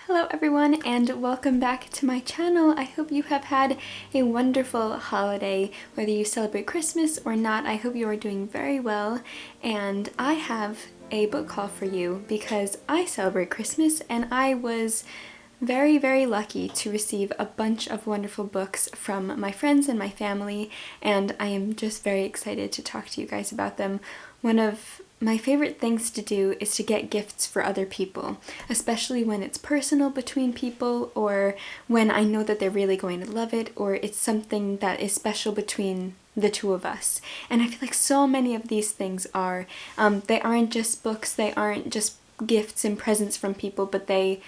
Hello everyone and welcome back to my channel. I hope you have had a wonderful holiday. Whether you celebrate Christmas or not, I hope you are doing very well. And I have a book haul for you because I celebrate Christmas and I was very lucky to receive a bunch of wonderful books from my friends and my family, and I am just very excited to talk to you guys about them. One of my favorite things to do is to get gifts for other people, especially when it's personal between people or when I know that they're really going to love it or it's something that is special between the two of us. And I feel like so many of these things are. They aren't just books, they aren't just gifts and presents from people, but they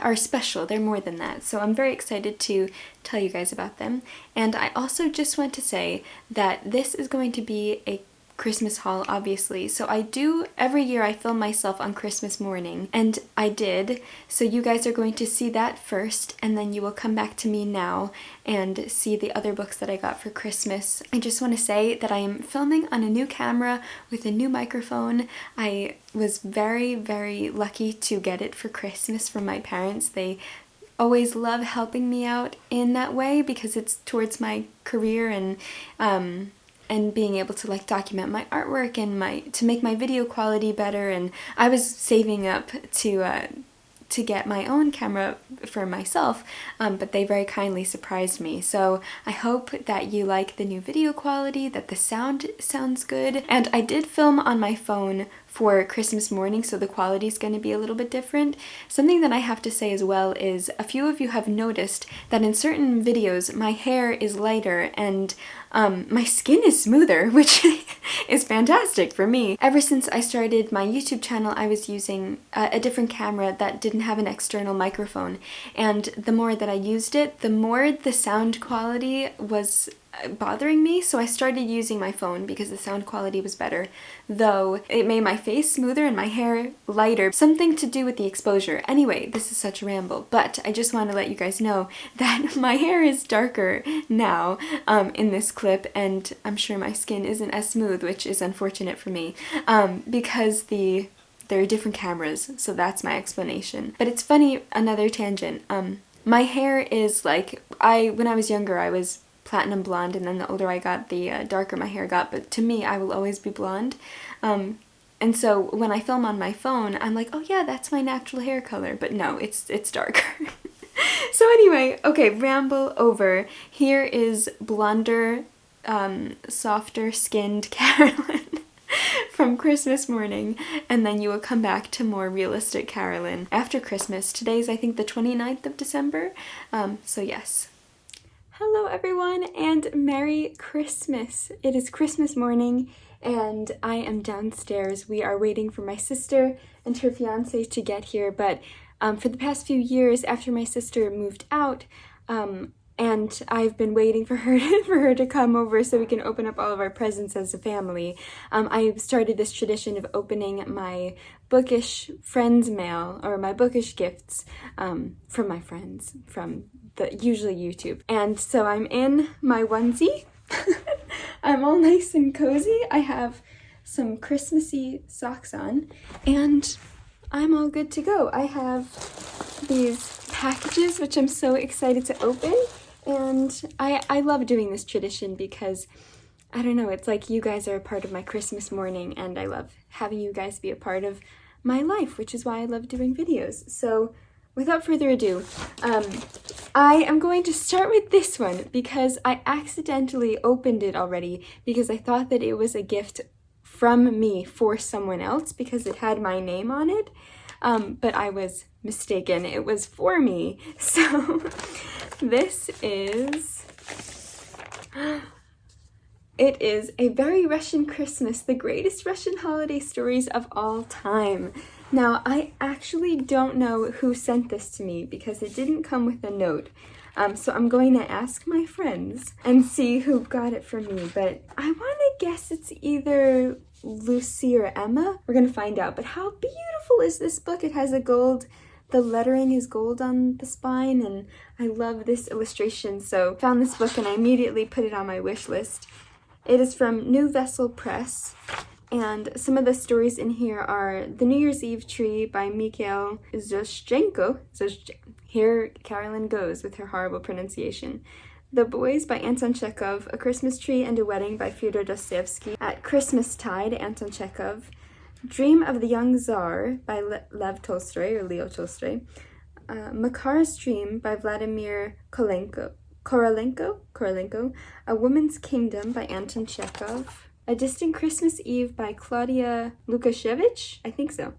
are special. They're more than that. So I'm very excited to tell you guys about them. And I also just want to say that this is going to be a Christmas haul, obviously. So every year I film myself on Christmas morning, and I did. So you guys are going to see that first, and then you will come back to me now and see the other books that I got for Christmas. I just want to say that I am filming on a new camera with a new microphone. I was very lucky to get it for Christmas from my parents. They always love helping me out in that way because it's towards my career and being able to like document my artwork and to make my video quality better. And I was saving up to get my own camera for myself, but they very kindly surprised me. So I hope that you like the new video quality, that the sound sounds good. And I did film on my phone for Christmas morning, so the quality is going to be a little bit different. Something that I have to say as well is a few of you have noticed that in certain videos my hair is lighter and my skin is smoother, which is fantastic for me. Ever since I started my YouTube channel, I was using a different camera that didn't have an external microphone, and the more that I used it, the more the sound quality was bothering me, so I started using my phone because the sound quality was better, though it made my face smoother and my hair lighter. Something to do with the exposure. Anyway, this is such a ramble, but I just want to let you guys know that my hair is darker now in this clip, and I'm sure my skin isn't as smooth, which is unfortunate for me, because there are different cameras, so that's my explanation. But it's funny, another tangent. My hair is like, when I was younger, I was platinum blonde, and then the older I got, the darker my hair got, but to me, I will always be blonde. And so when I film on my phone, I'm like, oh yeah, that's my natural hair color, but no, it's darker. So anyway, okay, ramble over. Here is blonder, softer skinned Carolyn from Christmas morning, and then you will come back to more realistic Carolyn after Christmas. Today's, I think, the 29th of December, so yes. Hello everyone and Merry Christmas! It is Christmas morning and I am downstairs. We are waiting for my sister and her fiance to get here, but for the past few years after my sister moved out, and I've been waiting for her to come over so we can open up all of our presents as a family. I started this tradition of opening my bookish friends mail, or my bookish gifts, from my friends, from usually YouTube. And so I'm in my onesie. I'm all nice and cozy. I have some Christmassy socks on, and I'm all good to go. I have these packages, which I'm so excited to open. And I love doing this tradition because, I don't know, it's like you guys are a part of my Christmas morning, and I love having you guys be a part of my life, which is why I love doing videos. So without further ado, I am going to start with this one because I accidentally opened it already because I thought that it was a gift from me for someone else because it had my name on it, but I was mistaken. It was for me. So this is, it is A Very Russian Christmas, the greatest Russian holiday stories of all time. Now, I actually don't know who sent this to me because it didn't come with a note. So I'm going to ask my friends and see who got it for me, but I want to guess it's either Lucy or Emma. We're going to find out, but how beautiful is this book? It has the lettering is gold on the spine, and I love this illustration, so I found this book and I immediately put it on my wish list. It is from New Vessel Press, And some of the stories in here are The New Year's Eve Tree by Mikhail Zhushchenko. Here Carolyn goes with her horrible pronunciation. The Boys by Anton Chekhov, A Christmas Tree and a Wedding by Fyodor Dostoevsky, At Christmastide, Anton Chekhov, Dream of the Young Tsar by Lev Tolstoy, or Leo Tolstoy, Makar's Dream by Vladimir Korolenko, A Woman's Kingdom by Anton Chekhov, A Distant Christmas Eve by Claudia Lukashevich, I think so,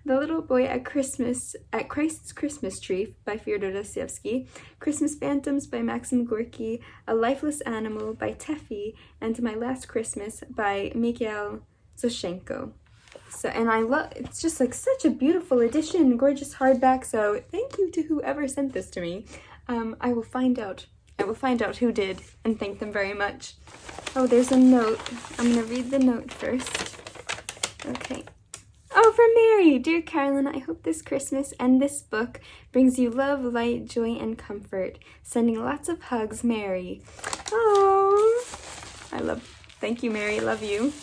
The Little Boy at Christ's Christmas Tree by Fyodor Dostoevsky, Christmas Phantoms by Maxim Gorky, A Lifeless Animal by Teffy, and My Last Christmas by Mikhail Zhushchenko. So, and I love, it's just like such a beautiful edition, gorgeous hardback, so thank you to whoever sent this to me. I will find out who did and thank them very much. Oh, there's a note. I'm gonna read the note first. Okay. Oh, from Mary! Dear Carolyn, I hope this Christmas and this book brings you love, light, joy, and comfort. Sending lots of hugs, Mary. Oh, thank you, Mary, love you.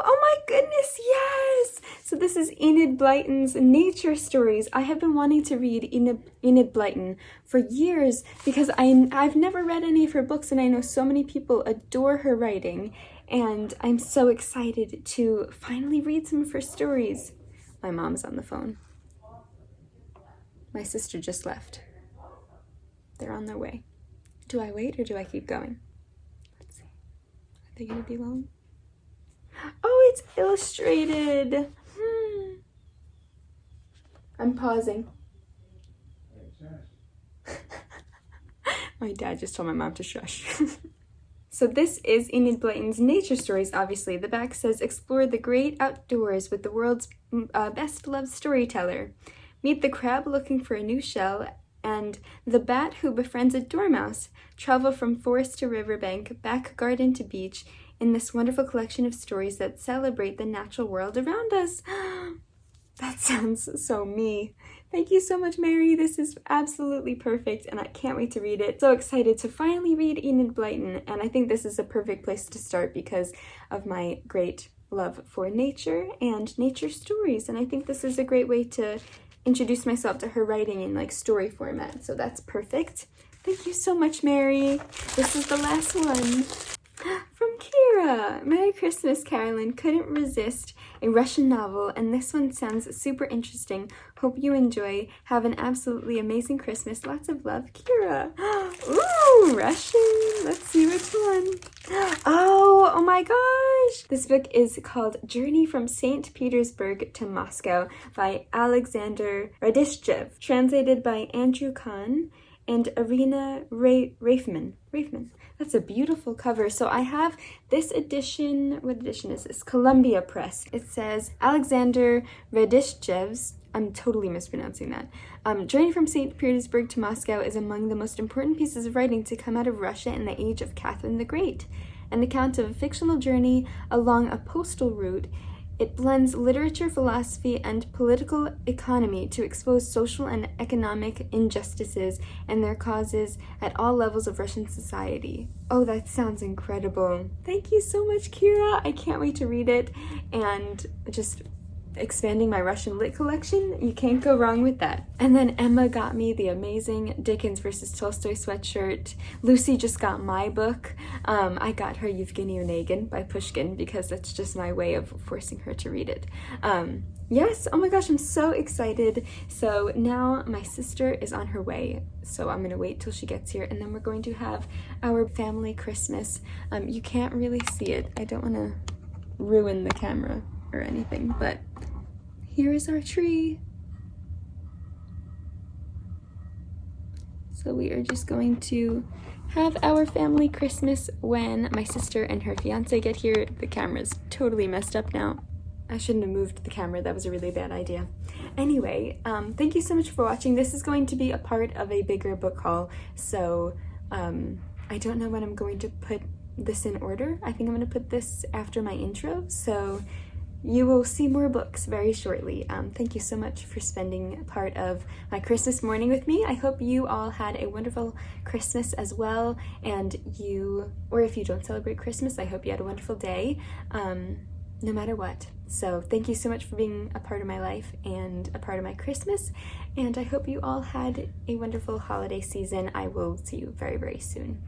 Oh my goodness, yes! So this is Enid Blyton's Nature Stories. I have been wanting to read Enid Blyton for years because I've never read any of her books, and I know so many people adore her writing, and I'm so excited to finally read some of her stories. My mom's on the phone. My sister just left. They're on their way. Do I wait or do I keep going? Let's see. Are they gonna be long? Oh, it's illustrated. I'm pausing. My dad just told my mom to shush. So this is Enid Blyton's Nature Stories, obviously. The back says, explore the great outdoors with the world's best-loved storyteller. Meet the crab looking for a new shell, and the bat who befriends a dormouse. Travel from forest to riverbank, back garden to beach, in this wonderful collection of stories that celebrate the natural world around us. That sounds so me. Thank you so much, Mary. This is absolutely perfect, and I can't wait to read it. So excited to finally read Enid Blyton, and I think this is a perfect place to start because of my great love for nature and nature stories, and I think this is a great way to introduce myself to her writing in like story format, so that's perfect. Thank you so much, Mary. This is the last one. From Kira! Merry Christmas, Carolyn. Couldn't resist a Russian novel, and this one sounds super interesting. Hope you enjoy. Have an absolutely amazing Christmas. Lots of love, Kira. Ooh, Russian. Let's see which one. Oh my gosh! This book is called Journey from St. Petersburg to Moscow by Alexander Radishchev, translated by Andrew Kahn and Irina Rafman. That's a beautiful cover. So I have this edition. What edition is this? Columbia Press. It says Alexander Radishchev's, I'm totally mispronouncing that. Journey from St. Petersburg to Moscow is among the most important pieces of writing to come out of Russia in the age of Catherine the Great. An account of a fictional journey along a postal route. It blends literature, philosophy, and political economy to expose social and economic injustices and their causes at all levels of Russian society. Oh, that sounds incredible. Thank you so much, Kira. I can't wait to read it, and just expanding my Russian lit collection, you can't go wrong with that. And then Emma got me the amazing Dickens versus Tolstoy sweatshirt. Lucy just got my book. I got her Yevgeny Onegin by Pushkin because that's just my way of forcing her to read it. Yes, oh my gosh, I'm so excited. So now my sister is on her way, so I'm gonna wait till she gets here, and then we're going to have our family Christmas. You can't really see it. I don't want to ruin the camera or anything, but here is our tree. So we are just going to have our family Christmas when my sister and her fiance get here. The camera's totally messed up now. I shouldn't have moved the camera. That was a really bad idea. Anyway, thank you so much for watching. This is going to be a part of a bigger book haul, so I don't know when I'm going to put this in order. I think I'm going to put this after my intro, so you will see more books very shortly. Thank you so much for spending part of my Christmas morning with me. I hope you all had a wonderful Christmas as well, and or if you don't celebrate Christmas, I hope you had a wonderful day, no matter what. So thank you so much for being a part of my life and a part of my Christmas, and I hope you all had a wonderful holiday season. I will see you very, very soon.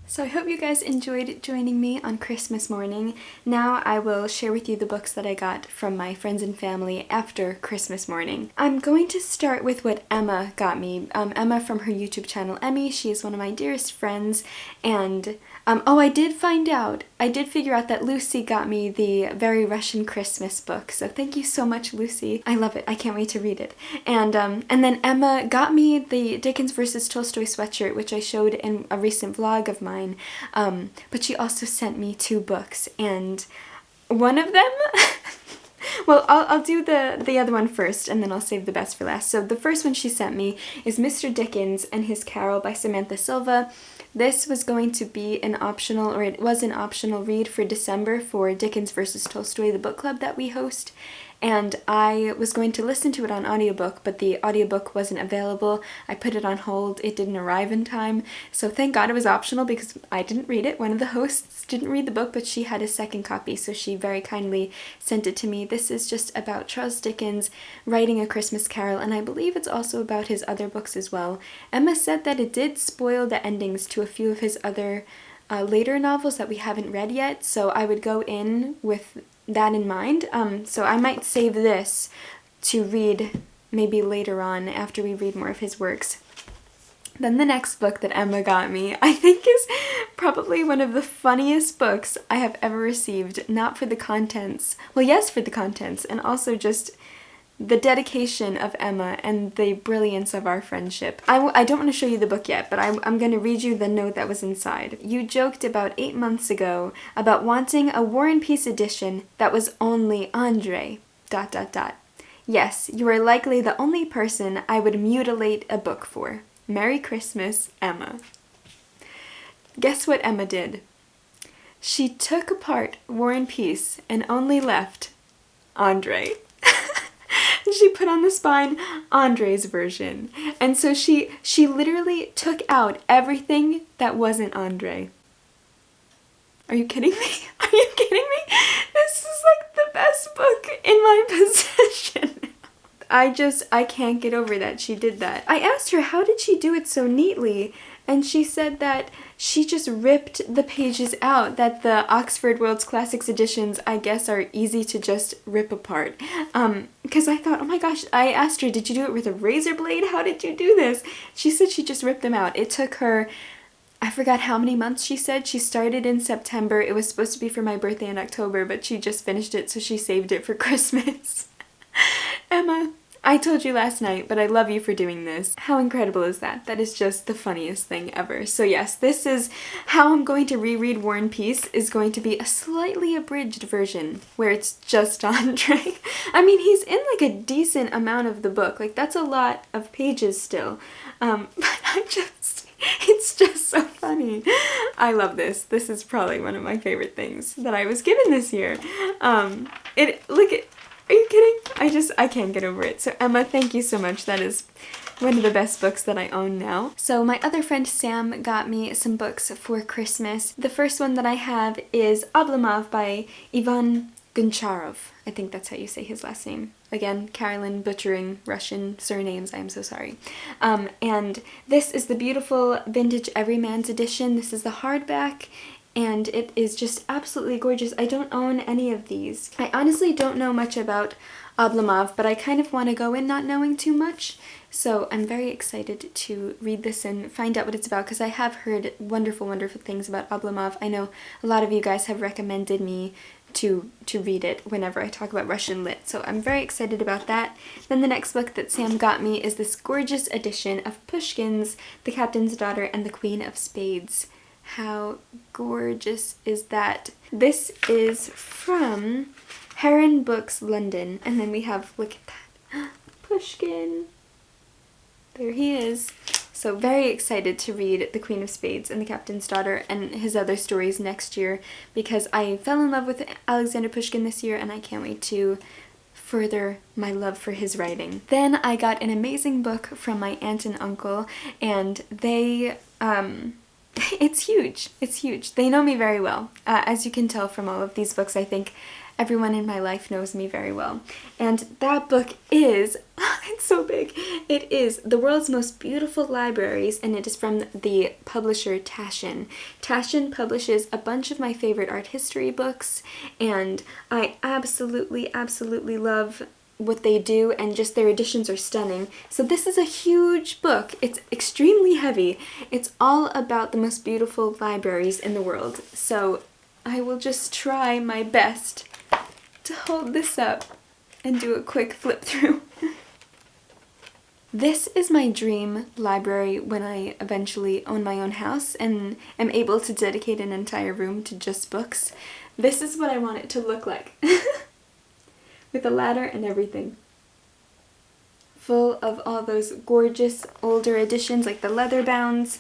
So I hope you guys enjoyed joining me on Christmas morning. Now I will share with you the books that I got from my friends and family after Christmas morning. I'm going to start with what Emma got me. Emma from her YouTube channel, Emmy. She is one of my dearest friends, and I did figure out that Lucy got me the Very Russian Christmas book, so thank you so much, Lucy. I love it. I can't wait to read it. And then Emma got me the Dickens versus Tolstoy sweatshirt, which I showed in a recent vlog of mine, but she also sent me 2 books, and one of them... Well, I'll do the other one first, and then I'll save the best for last. So the first one she sent me is Mr. Dickens and His Carol by Samantha Silva. This was going to be it was an optional read for December for Dickens versus Tolstoy, the book club that we host. And I was going to listen to it on audiobook, but the audiobook wasn't available. I put it on hold. It didn't arrive in time. So thank God it was optional because I didn't read it. One of the hosts didn't read the book, but she had a second copy, so she very kindly sent it to me. This is just about Charles Dickens writing A Christmas Carol, and I believe it's also about his other books as well. Emma said that it did spoil the endings to a few of his other later novels that we haven't read yet, so I would go in with that in mind. So I might save this to read maybe later on after we read more of his works. Then the next book that Emma got me, I think, is probably one of the funniest books I have ever received. Not for the contents. Well, yes, for the contents, and also just the dedication of Emma and the brilliance of our friendship. I don't want to show you the book yet, but I'm going to read you the note that was inside. You joked about 8 months ago about wanting a War and Peace edition that was only Andre... ... Yes, you are likely the only person I would mutilate a book for. Merry Christmas, Emma. Guess what Emma did? She took apart War and Peace and only left Andre. She put on the spine Andre's version. And so she literally took out everything that wasn't Andre. Are you kidding me? Are you kidding me? This is like the best book in my possession. I can't get over that she did that. I asked her how did she do it so neatly, and she said that she just ripped the pages out, that the Oxford World's Classics editions, I guess, are easy to just rip apart. Because I thought, oh my gosh, I asked her, did you do it with a razor blade? How did you do this? She said she just ripped them out. It took her, I forgot how many months she said. She started in September. It was supposed to be for my birthday in October, but she just finished it, so she saved it for Christmas. Emma, I told you last night, but I love you for doing this. How incredible is that? That is just the funniest thing ever. So yes, this is how I'm going to reread War and Peace, is going to be a slightly abridged version where it's just Andre. I mean, he's in like a decent amount of the book. Like, that's a lot of pages still. But it's just so funny. I love this. This is probably one of my favorite things that I was given this year. Are you kidding? I can't get over it. So Emma, thank you so much. That is one of the best books that I own now. So my other friend Sam got me some books for Christmas. The first one that I have is Oblomov by Ivan Goncharov. I think that's how you say his last name. Again, Carolyn butchering Russian surnames, I am so sorry. And this is the beautiful vintage Everyman's edition. This is the hardback, and it is just absolutely gorgeous. I don't own any of these. I honestly don't know much about Oblomov, but I kind of want to go in not knowing too much. So I'm very excited to read this and find out what it's about, because I have heard wonderful, wonderful things about Oblomov. I know a lot of you guys have recommended me to read it whenever I talk about Russian lit, so I'm very excited about that. Then the next book that Sam got me is this gorgeous edition of Pushkin's The Captain's Daughter and the Queen of Spades. How gorgeous is that? This is from Heron Books London, and then we have, look at that, Pushkin. There he is. So very excited to read The Queen of Spades and The Captain's Daughter and his other stories next year, because I fell in love with Alexander Pushkin this year and I can't wait to further my love for his writing. Then I got an amazing book from my aunt and uncle, and they, it's huge. It's huge. They know me very well. As you can tell from all of these books, I think everyone in my life knows me very well. And that book is, it's so big, it is The World's Most Beautiful Libraries, and it is from the publisher Taschen. Taschen publishes a bunch of my favorite art history books, and I absolutely, absolutely love what they do, and just their editions are stunning. So this is a huge book. It's extremely heavy. It's all about the most beautiful libraries in the world. So I will just try my best to hold this up and do a quick flip through. This is my dream library when I eventually own my own house and am able to dedicate an entire room to just books. This is what I want it to look like. With a ladder and everything. Full of all those gorgeous older editions, like the leather bounds.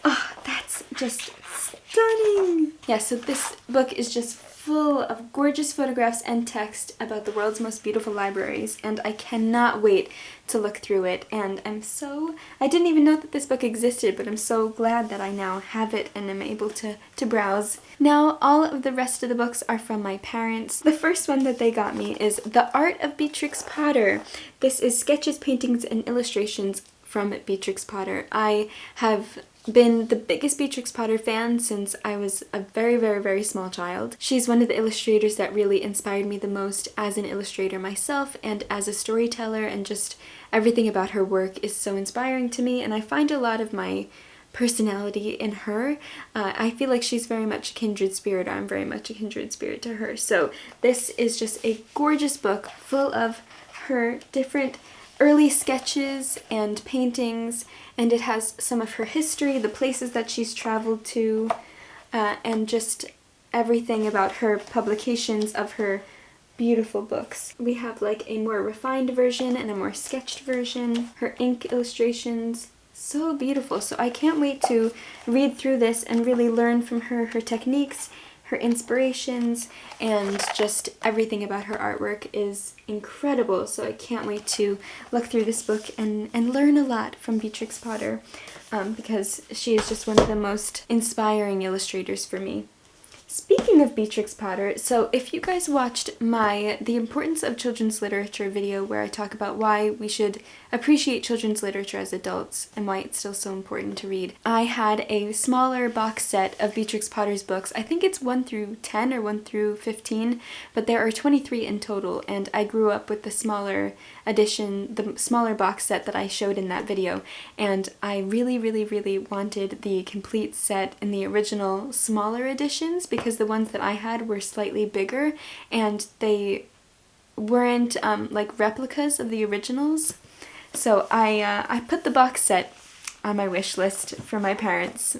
Oh, that's just stunning! Yeah, so this book is just full of gorgeous photographs and text about the world's most beautiful libraries, and I cannot wait to look through it. And I didn't even know that this book existed, but I'm so glad that I now have it and am able to browse. Now, all of the rest of the books are from my parents. The first one that they got me is The Art of Beatrix Potter. This is sketches, paintings, and illustrations from Beatrix Potter. I have been the biggest Beatrix Potter fan since I was a very, very, very small child. She's one of the illustrators that really inspired me the most as an illustrator myself and as a storyteller, and just everything about her work is so inspiring to me, and I find a lot of my personality in her. I feel like she's very much a kindred spirit. I'm very much a kindred spirit to her. So this is just a gorgeous book full of her different early sketches and paintings, and it has some of her history, the places that she's traveled to, and just everything about her publications of her beautiful books. We have like a more refined version and a more sketched version. Her ink illustrations, so beautiful. So I can't wait to read through this and really learn from her techniques, her inspirations, and just everything about her artwork is incredible. So I can't wait to look through this book and learn a lot from Beatrix Potter, because she is just one of the most inspiring illustrators for me. Speaking of Beatrix Potter, so if you guys watched my The Importance of Children's Literature video, where I talk about why we should appreciate children's literature as adults and why it's still so important to read, I had a smaller box set of Beatrix Potter's books. I think it's 1 through 10 or 1 through 15, but there are 23 in total, and I grew up with the smaller edition, the smaller box set that I showed in that video, and I really, really, really wanted the complete set in the original smaller editions, because the ones that I had were slightly bigger and they weren't like replicas of the originals. So I put the box set on my wish list for my parents.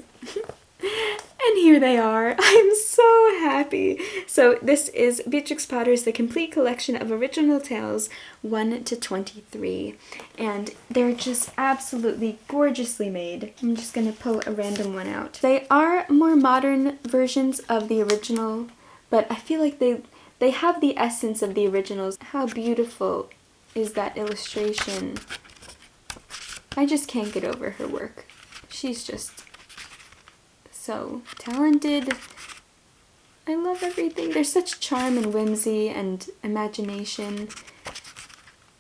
And here they are. I'm so happy. So this is Beatrix Potter's The Complete Collection of Original Tales 1 to 23. And they're just absolutely gorgeously made. I'm just going to pull a random one out. They are more modern versions of the original, but I feel like they have the essence of the originals. How beautiful is that illustration? I just can't get over her work. She's just so talented. I love everything. There's such charm and whimsy and imagination.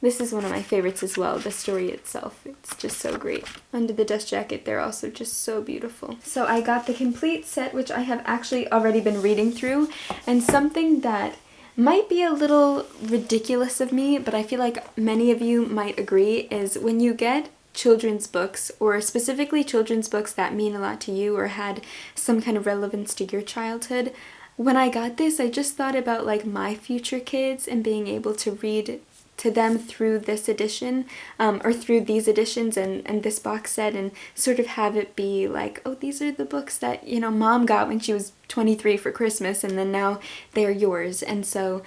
This is one of my favorites as well, the story itself. It's just so great. Under the Dust Jacket, they're also just so beautiful. So I got the complete set, which I have actually already been reading through, and something that might be a little ridiculous of me, but I feel like many of you might agree, is when you get children's books, or specifically children's books that mean a lot to you or had some kind of relevance to your childhood. When I got this, I just thought about like my future kids and being able to read to them through this edition, or through these editions and this box set, and sort of have it be like, oh, these are the books that, you know, Mom got when she was 23 for Christmas, and then now they're yours. And so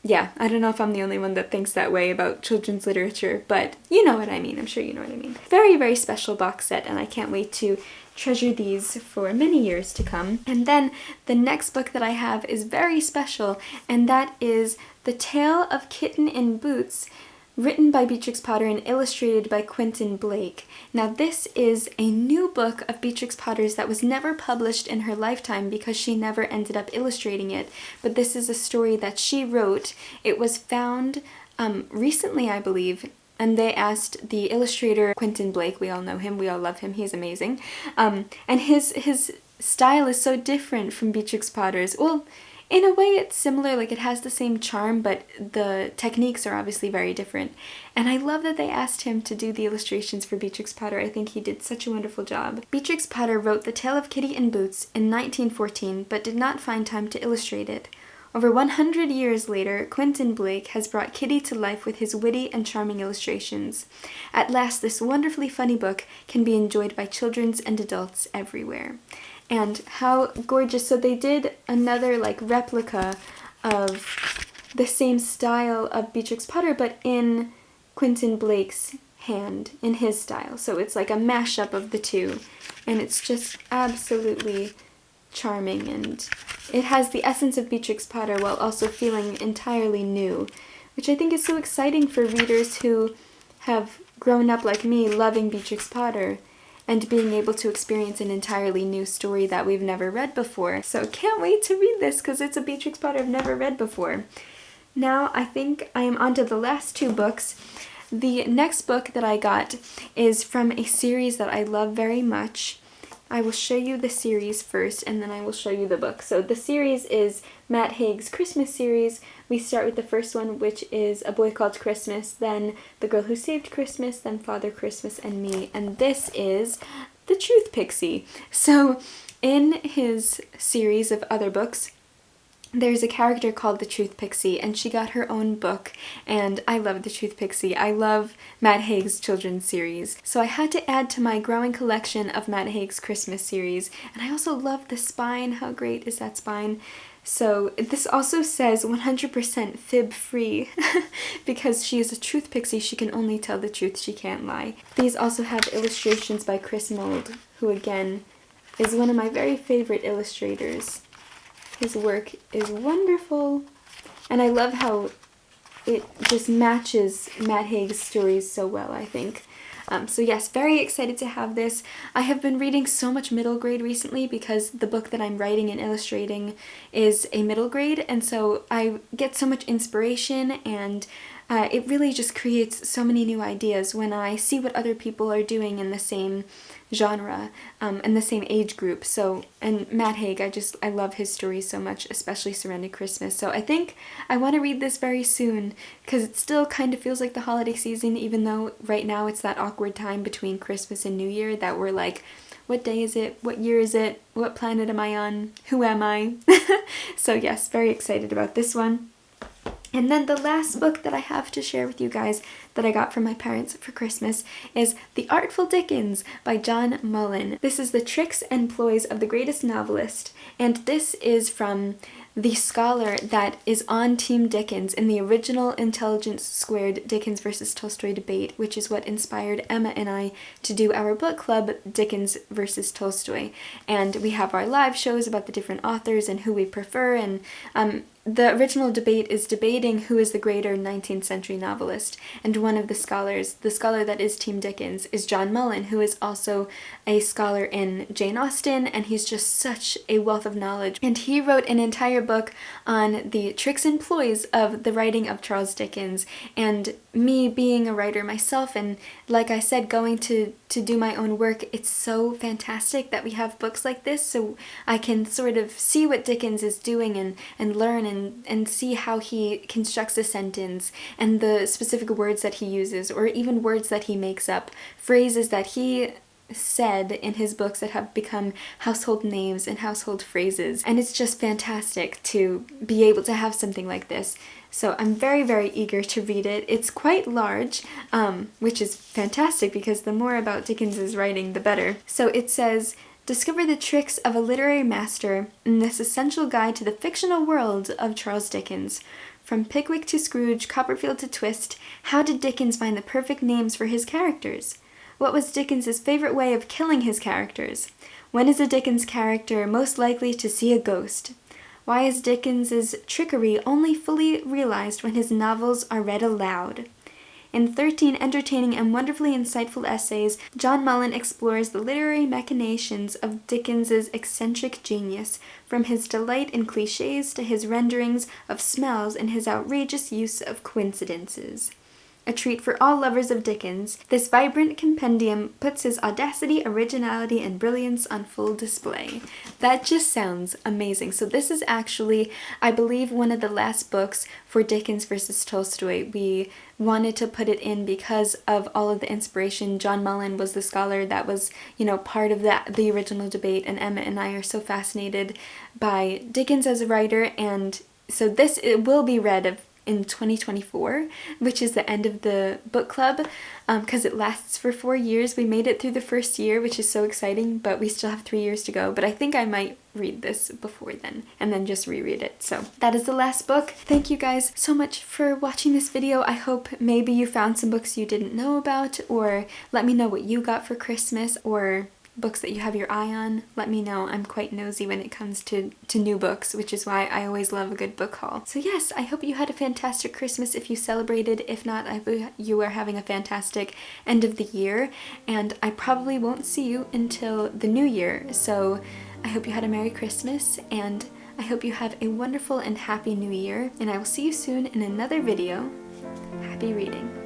yeah, I don't know if I'm the only one that thinks that way about children's literature, but you know what I mean. I'm sure you know what I mean. Very, very special box set, and I can't wait to treasure these for many years to come. And then the next book that I have is very special, and that is The Tale of Kitten in Boots, written by Beatrix Potter and illustrated by Quentin Blake. Now this is a new book of Beatrix Potter's that was never published in her lifetime because she never ended up illustrating it, but this is a story that she wrote. It was found recently, I believe, and they asked the illustrator Quentin Blake, we all know him, we all love him, he's amazing, and his style is so different from Beatrix Potter's. Well, in a way it's similar, like it has the same charm, but the techniques are obviously very different. And I love that they asked him to do the illustrations for Beatrix Potter. I think he did such a wonderful job. Beatrix Potter wrote The Tale of Kitty in Boots in 1914, but did not find time to illustrate it. Over 100 years later, Quentin Blake has brought Kitty to life with his witty and charming illustrations. At last, this wonderfully funny book can be enjoyed by children and adults everywhere. And how gorgeous. So they did another like replica of the same style of Beatrix Potter, but in Quentin Blake's hand, in his style. So it's like a mashup of the two, and it's just absolutely charming, and it has the essence of Beatrix Potter while also feeling entirely new, which I think is so exciting for readers who have grown up like me loving Beatrix Potter and being able to experience an entirely new story that we've never read before. So can't wait to read this because it's a Beatrix Potter I've never read before. Now I think I am on to the last two books. The next book that I got is from a series that I love very much. I will show you the series first, and then I will show you the book. So the series is Matt Haig's Christmas series. We start with the first one, which is A Boy Called Christmas, then The Girl Who Saved Christmas, then Father Christmas and Me, and this is the Truth Pixie. So in his series of other books, there's a character called the Truth Pixie, and she got her own book, and I love the Truth Pixie. I love Matt Haig's children's series. So I had to add to my growing collection of Matt Haig's Christmas series, and I also love the spine. How great is that spine? So this also says 100% fib-free because she is a truth pixie. She can only tell the truth, she can't lie. These also have illustrations by Chris Mould, who again is one of my very favorite illustrators. His work is wonderful, and I love how it just matches Matt Haig's stories so well, I think. So yes, very excited to have this. I have been reading so much middle grade recently because the book that I'm writing and illustrating is a middle grade, and so I get so much inspiration, and it really just creates so many new ideas when I see what other people are doing in the same genre and the same age group. So, and Matt Haig, I love his stories so much, especially Surrounding Christmas. So I think I want to read this very soon because it still kind of feels like the holiday season, even though right now it's that awkward time between Christmas and New Year that we're like, what day is it? What year is it? What planet am I on? Who am I? So yes, very excited about this one. And then the last book that I have to share with you guys that I got from my parents for Christmas is The Artful Dickens by John Mullen. This is the tricks and ploys of the greatest novelist, and this is from the scholar that is on Team Dickens in the original Intelligence Squared Dickens versus Tolstoy debate, which is what inspired Emma and I to do our book club, Dickens versus Tolstoy. And we have our live shows about the different authors and who we prefer, and the original debate is debating who is the greater 19th century novelist, and one of the scholars, the scholar that is Team Dickens, is John Mullen, who is also a scholar in Jane Austen, and he's just such a wealth of knowledge. And he wrote an entire book on the tricks and ploys of the writing of Charles Dickens, and me being a writer myself, and like I said, going to do my own work, it's so fantastic that we have books like this so I can sort of see what Dickens is doing and learn and see how he constructs a sentence and the specific words that he uses, or even words that he makes up, phrases that he said in his books that have become household names and household phrases. And it's just fantastic to be able to have something like this. So I'm very, very eager to read it. It's quite large, which is fantastic because the more about Dickens' writing, the better. So it says, discover the tricks of a literary master in this essential guide to the fictional world of Charles Dickens. From Pickwick to Scrooge, Copperfield to Twist, how did Dickens find the perfect names for his characters? What was Dickens's favorite way of killing his characters? When is a Dickens character most likely to see a ghost? Why is Dickens's trickery only fully realized when his novels are read aloud? In 13 entertaining and wonderfully insightful essays, John Mullen explores the literary machinations of Dickens's eccentric genius, from his delight in clichés to his renderings of smells and his outrageous use of coincidences. A treat for all lovers of Dickens, this vibrant compendium puts his audacity, originality, and brilliance on full display. That just sounds amazing. So this is actually, I believe, one of the last books for Dickens versus Tolstoy. We wanted to put it in because of all of the inspiration. John Mullen was the scholar that was, part of the original debate, and Emma and I are so fascinated by Dickens as a writer, and so it will be read in 2024, which is the end of the book club, because it lasts for 4 years. We made it through the first year, which is so exciting, but we still have 3 years to go. But I think I might read this before then, and then just reread it. So that is the last book. Thank you guys so much for watching this video. I hope maybe you found some books you didn't know about, or let me know what you got for Christmas, or books that you have your eye on. Let me know. I'm quite nosy when it comes to new books, which is why I always love a good book haul. So yes, I hope you had a fantastic Christmas if you celebrated. If not, I hope you are having a fantastic end of the year, and I probably won't see you until the new year. So I hope you had a Merry Christmas, and I hope you have a wonderful and happy new year, and I will see you soon in another video. Happy reading.